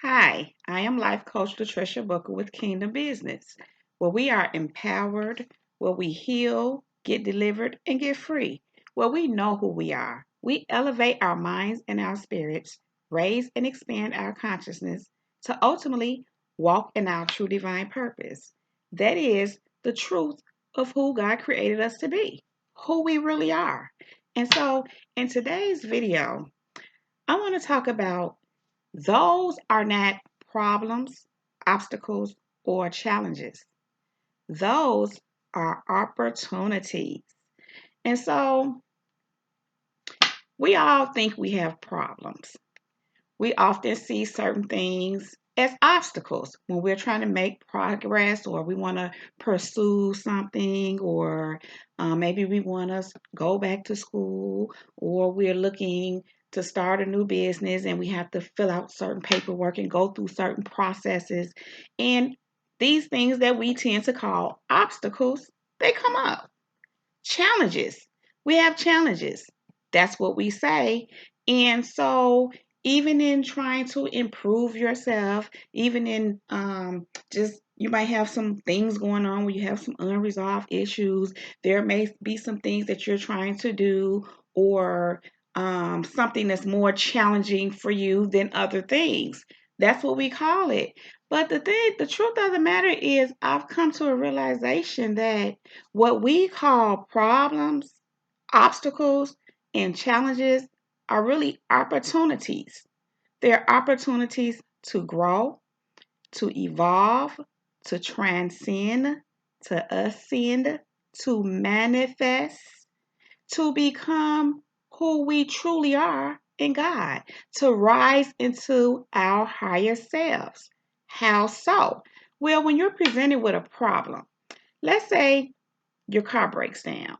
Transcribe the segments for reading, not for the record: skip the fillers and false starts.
Hi, I am Life Coach Latricia Booker with Kingdom Business, where we are empowered, where we heal, get delivered, and get free, where we know who we are. We elevate our minds and our spirits, raise and expand our consciousness to ultimately walk in our true divine purpose. That is the truth of who God created us to be, who we really are. And so, in today's video, I want to talk about those are not problems, obstacles, or challenges. Those are opportunities. And so we all think we have problems. We often see certain things as obstacles when we're trying to make progress or we want to pursue something or maybe we want to go back to school or we're looking to start a new business and we have to fill out certain paperwork and go through certain processes. And these things that we tend to call obstacles, they come up. Challenges. We have challenges. That's what we say. And so, even in trying to improve yourself, even in just you might have some things going on where you have some unresolved issues. There may be some things that you're trying to do, or something that's more challenging for you than other things. That's what we call it. But the truth of the matter is, I've come to a realization that what we call problems, obstacles, and challenges are really opportunities. They're opportunities to grow, to evolve, to transcend, to ascend, to manifest, to become who we truly are in God, to rise into our higher selves. How so? Well, when you're presented with a problem, let's say your car breaks down.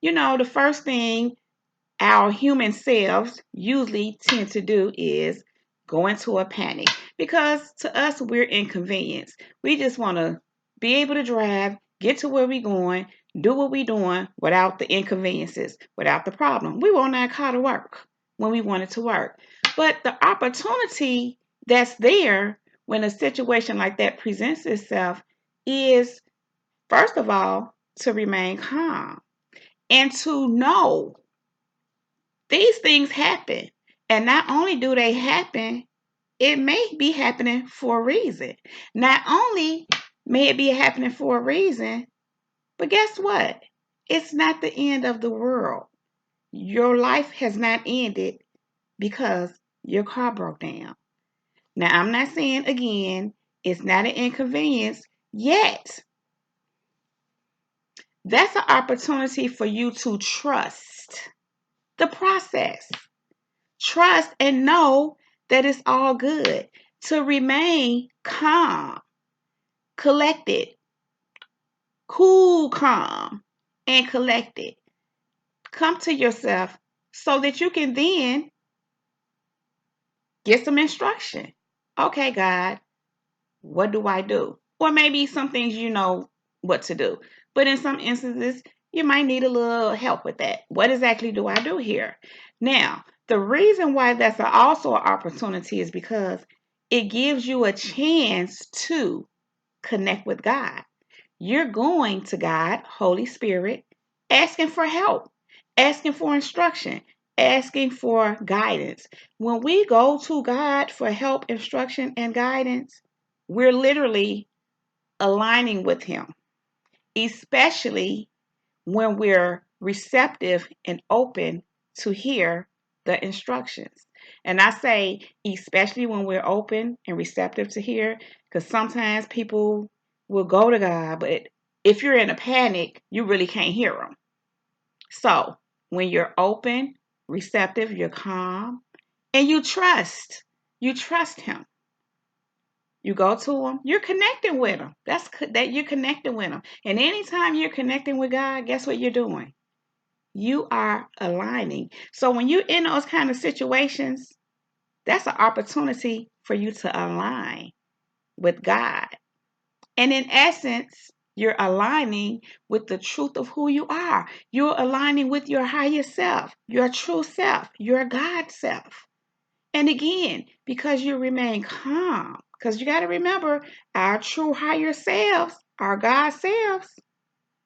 The first thing our human selves usually tend to do is go into a panic because to us, we're inconvenienced. We just want to be able to drive, get to where we're going, do what we're doing without the inconveniences, without the problem. We want our car to work when we want it to work. But the opportunity that's there when a situation like that presents itself is, first of all, to remain calm and to know these things happen. And not only do they happen, it may be happening for a reason. Not only may it be happening for a reason, but guess what? It's not the end of the world. Your life has not ended because your car broke down. Now, I'm not saying again, it's not an inconvenience yet. That's an opportunity for you to trust the process. Trust and know that it's all good. To remain calm, collected, cool, calm, and collected. Come to yourself so that you can then get some instruction. Okay, God, what do I do? Or maybe some things you know what to do. But in some instances, you might need a little help with that. What exactly do I do here? Now, the reason why that's also an opportunity is because it gives you a chance to connect with God. You're going to God, Holy Spirit, asking for help, asking for instruction, asking for guidance. When we go to God for help, instruction, and guidance, we're literally aligning with Him, especially when we're receptive and open to hear the instructions. And I say, especially when we're open and receptive to hear, because sometimes people will go to God, but if you're in a panic, you really can't hear them. So when you're open, receptive, you're calm, and you trust Him. You go to Him, you're connecting with Him. That you're connecting with Him. And anytime you're connecting with God, guess what you're doing? You are aligning. So when you're in those kind of situations, that's an opportunity for you to align with God. And in essence, you're aligning with the truth of who you are. You're aligning with your higher self, your true self, your God self. And again, because you remain calm, because you got to remember our true higher selves, our God selves,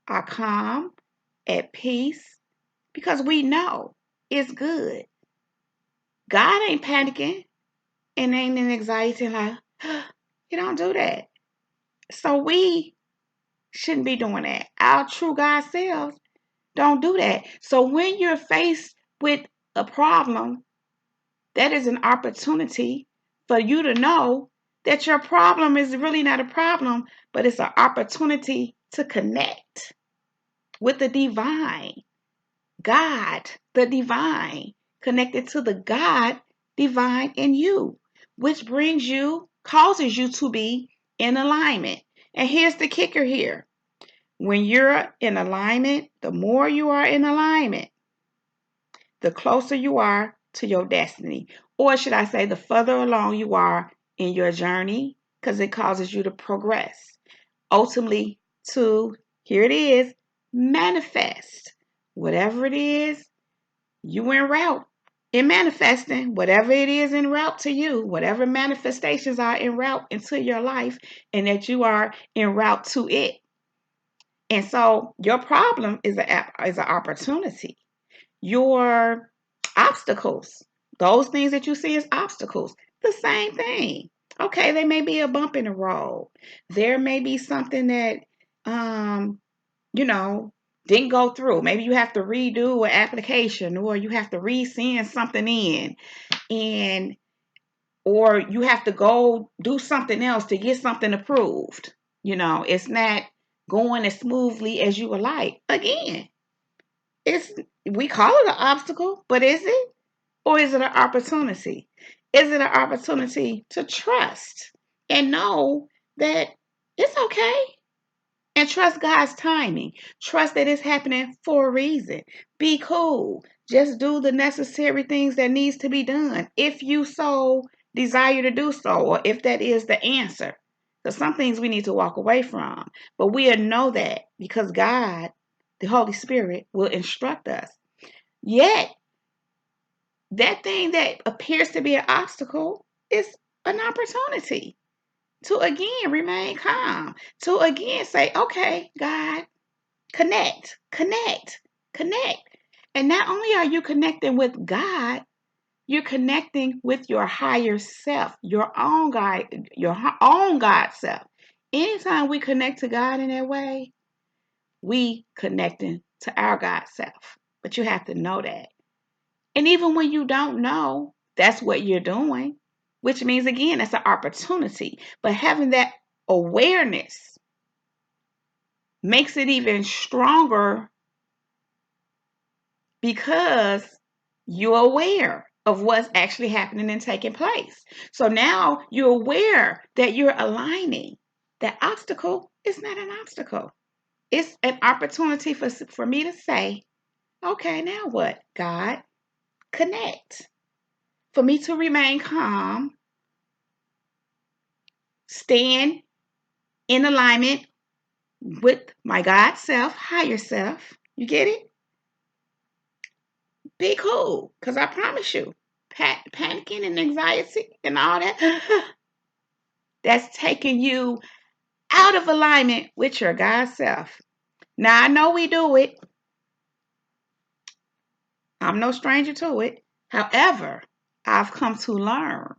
are calm, at peace, because we know it's good. God ain't panicking and ain't in anxiety like, you don't do that. So we shouldn't be doing that. Our true God selves don't do that. So when you're faced with a problem, that is an opportunity for you to know that your problem is really not a problem, but it's an opportunity to connect with the divine, God, the divine, connected to the God divine in you, which causes you to be in alignment. And here's the kicker here. When you're in alignment, the more you are in alignment, the closer you are to your destiny. Or should I say, the further along you are in your journey, because it causes you to progress. Ultimately, here it is, manifest. Whatever it is, you en route in manifesting, whatever it is en route to you, whatever manifestations are en route into your life, and that you are en route to it. And so your problem is an opportunity. Your obstacles, those things that you see as obstacles, the same thing. Okay, there may be a bump in the road. There may be something that, you know, didn't go through. Maybe you have to redo an application, or you have to resend something in, and or you have to go do something else to get something approved. It's not going as smoothly as you would like. Again, it's we call it an obstacle, but is it? Or is it an opportunity? Is it an opportunity to trust and know that it's okay, and trust God's timing? Trust that it's happening for a reason. Be cool. Just do the necessary things that needs to be done if you so desire to do so, or if that is the answer. Because some things we need to walk away from. But we'll know that because God, the Holy Spirit, will instruct us. Yet, that thing that appears to be an obstacle is an opportunity to again remain calm, to again say, okay, God, connect, connect, connect. And not only are you connecting with God, you're connecting with your higher self, your own God self. Anytime we connect to God in that way, we connecting to our God self. But you have to know that. And even when you don't know, that's what you're doing, which means, again, it's an opportunity. But having that awareness makes it even stronger because you're aware of what's actually happening and taking place. So now you're aware that you're aligning. That obstacle is not an obstacle. It's an opportunity for me to say, okay, now what? God, connect. For me to remain calm, stand in alignment with my God self, higher self. You get it? Be cool. Because I promise you, panicking and anxiety and all that, that's taking you out of alignment with your God self. Now, I know we do it. I'm no stranger to it. However, I've come to learn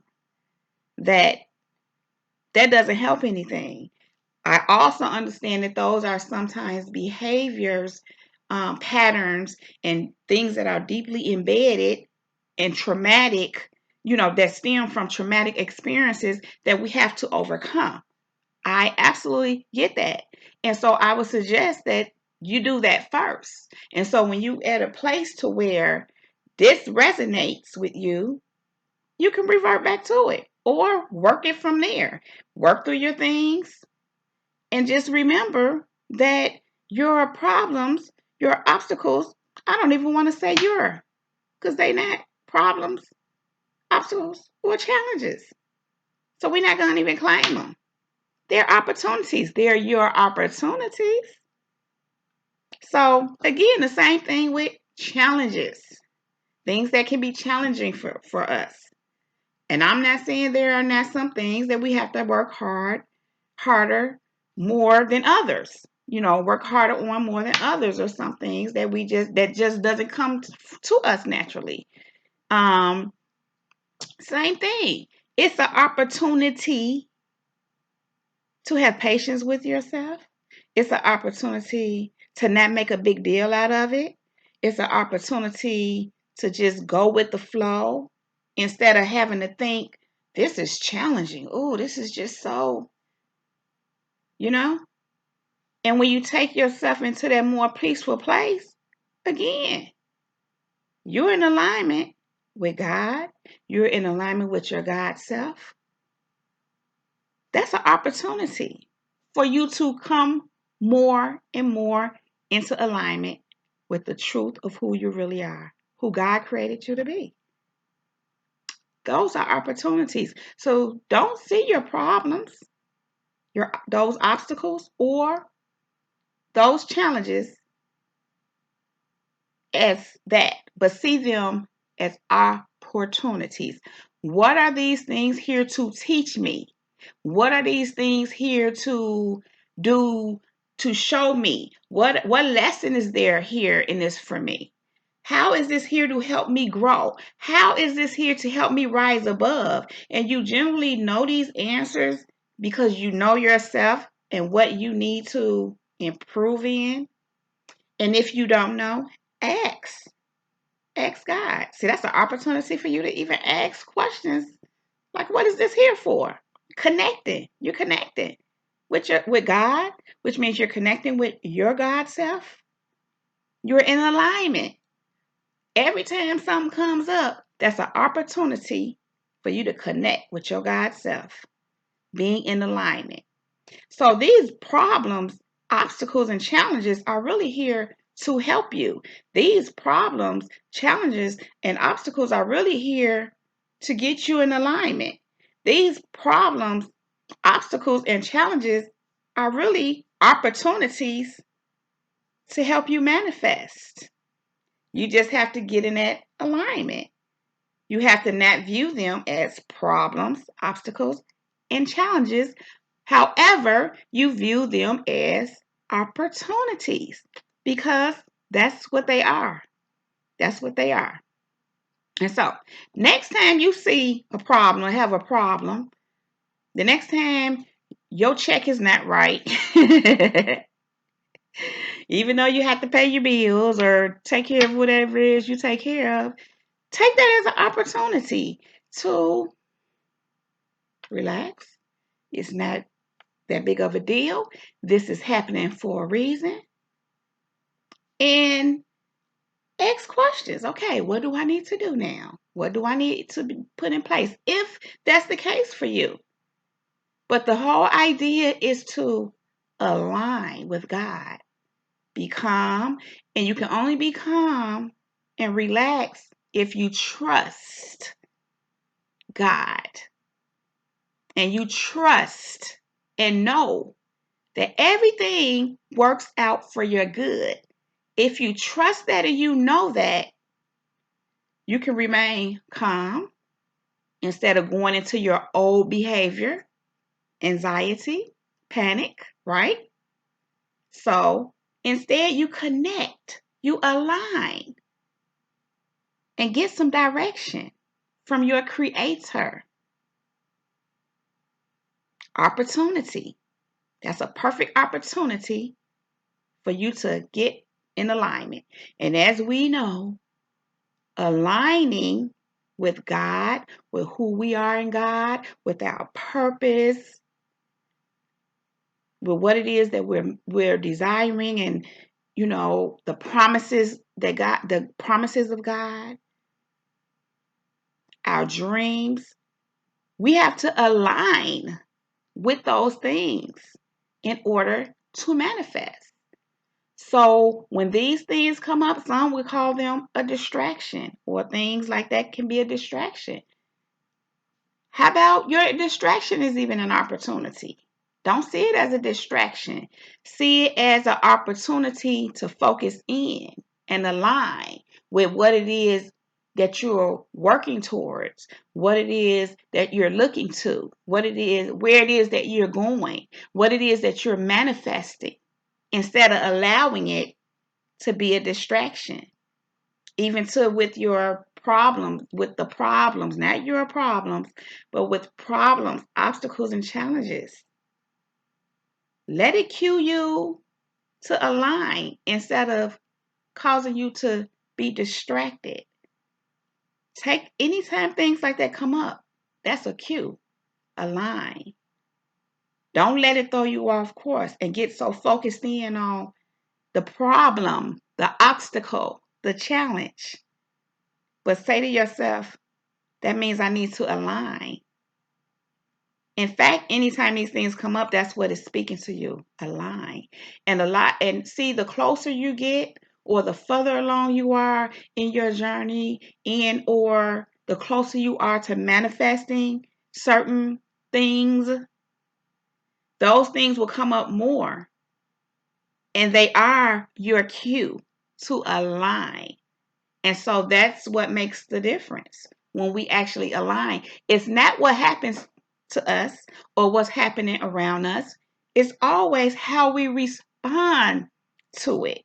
that that doesn't help anything. I also understand that those are sometimes behaviors, patterns, and things that are deeply embedded and traumatic, that stem from traumatic experiences that we have to overcome. I absolutely get that. And so I would suggest that you do that first. And so when you at a place to where this resonates with you, you can revert back to it or work it from there. Work through your things, and just remember that your problems, your obstacles, I don't even want to say because they're not problems, obstacles, or challenges. So we're not going to even claim them. They're opportunities. They're your opportunities. So again, the same thing with challenges. Things that can be challenging for us. And I'm not saying there are not some things that we have to work harder, more than others. Work harder on more than others, or some things that just doesn't come to us naturally. Um, Same thing. It's an opportunity to have patience with yourself. It's an opportunity to not make a big deal out of it. It's an opportunity to just go with the flow instead of having to think, this is challenging. Oh, this is just so, you know? And when you take yourself into that more peaceful place, again, you're in alignment with God. You're in alignment with your God self. That's an opportunity for you to come more and more into alignment with the truth of who you really are, who God created you to be. Those are opportunities. So don't see your problems, those obstacles or those challenges as that, but see them as opportunities. What are these things here to teach me? What are these things here to do, to show me? What lesson is there here in this for me? How is this here to help me grow? How is this here to help me rise above? And you generally know these answers because you know yourself and what you need to improve in. And if you don't know, ask. Ask God. See, that's an opportunity for you to even ask questions like, what is this here for? Connecting. You're connecting with God, which means you're connecting with your God self. You're in alignment. Every time something comes up, that's an opportunity for you to connect with your God self, being in alignment. So these problems, obstacles, and challenges are really here to help you. These problems, challenges, and obstacles are really here to get you in alignment. These problems, obstacles, and challenges are really opportunities to help you manifest. You just have to get in that alignment. You have to not view them as problems, obstacles, and challenges. However, you view them as opportunities because that's what they are. That's what they are. And so, next time you see a problem or have a problem, the next time your check is not right, even though you have to pay your bills or take care of whatever it is you take care of, take that as an opportunity to relax. It's not that big of a deal. This is happening for a reason. And ask questions. Okay, what do I need to do now? What do I need to put in place if that's the case for you? But the whole idea is to align with God. Be calm, and you can only be calm and relax if you trust God and you trust and know that everything works out for your good. If you trust that and you know that, you can remain calm instead of going into your old behavior, anxiety, panic, right? So instead, you connect, you align, and get some direction from your creator. Opportunity. That's a perfect opportunity for you to get in alignment. And as we know, aligning with God, with who we are in God, with our purpose, with what it is that we're desiring, and the promises the promises of God, our dreams. We have to align with those things in order to manifest. So when these things come up, some would call them a distraction, or things like that can be a distraction. How about your distraction is even an opportunity? Don't see it as a distraction. See it as an opportunity to focus in and align with what it is that you're working towards, what it is that you're looking to, what it is, where it is that you're going, what it is that you're manifesting, instead of allowing it to be a distraction. Even to with your problems, with the problems, not your problems, but with problems, obstacles, and challenges. Let it cue you to align instead of causing you to be distracted. Take anytime things like that come up, that's a cue. Align. Don't let it throw you off course and get so focused in on the problem, the obstacle, the challenge. But say to yourself, that means I need to align. In fact, anytime these things come up, that's what is speaking to you. Align. And see, the closer you get or the further along you are in your journey, and or the closer you are to manifesting certain things, those things will come up more. And they are your cue to align. And so that's what makes the difference when we actually align. It's not what happens to us or what's happening around us. It's always how we respond to it.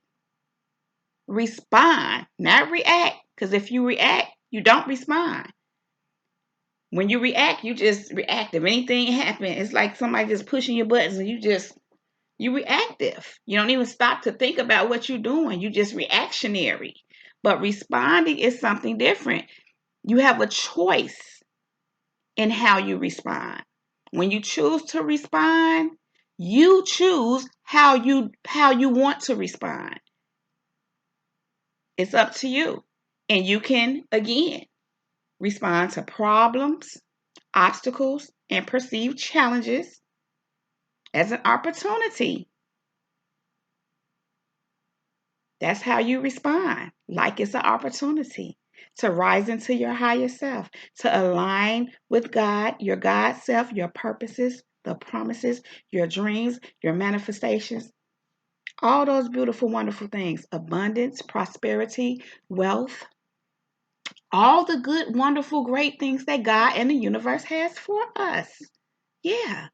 Respond, not react. Because if you react, you don't respond. When you react, you just react. If anything happens, it's like somebody just pushing your buttons and you reactive. You don't even stop to think about what you're doing. You just reactionary. But responding is something different. You have a choice in how you respond. When you choose to respond, you choose how you want to respond. It's up to you. And you can again respond to problems, obstacles, and perceived challenges as an opportunity. That's how you respond. Like it's an opportunity to rise into your higher self, to align with God, your God self, your purposes, the promises, your dreams, your manifestations, all those beautiful, wonderful things, abundance, prosperity, wealth, all the good, wonderful, great things that God and the universe has for us. Yeah.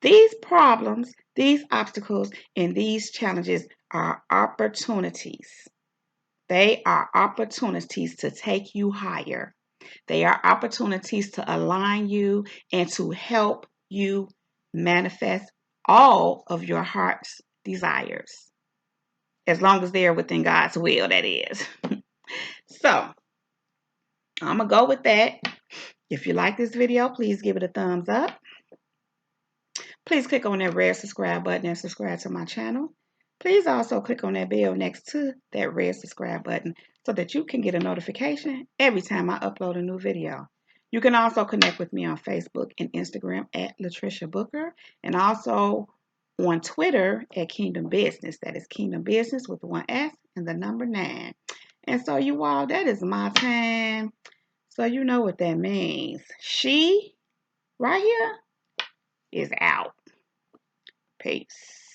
These problems, these obstacles, and these challenges are opportunities. They are opportunities to take you higher. They are opportunities to align you and to help you manifest all of your heart's desires. As long as they are within God's will, that is. So, I'm going to go with that. If you like this video, please give it a thumbs up. Please click on that red subscribe button and subscribe to my channel. Please also click on that bell next to that red subscribe button so that you can get a notification every time I upload a new video. You can also connect with me on Facebook and Instagram at Latricia Booker, and also on Twitter at Kingdom Business. That is Kingdom Business with one S and the number 9. And so you all, that is my time. So you know what that means. She right here is out. Peace.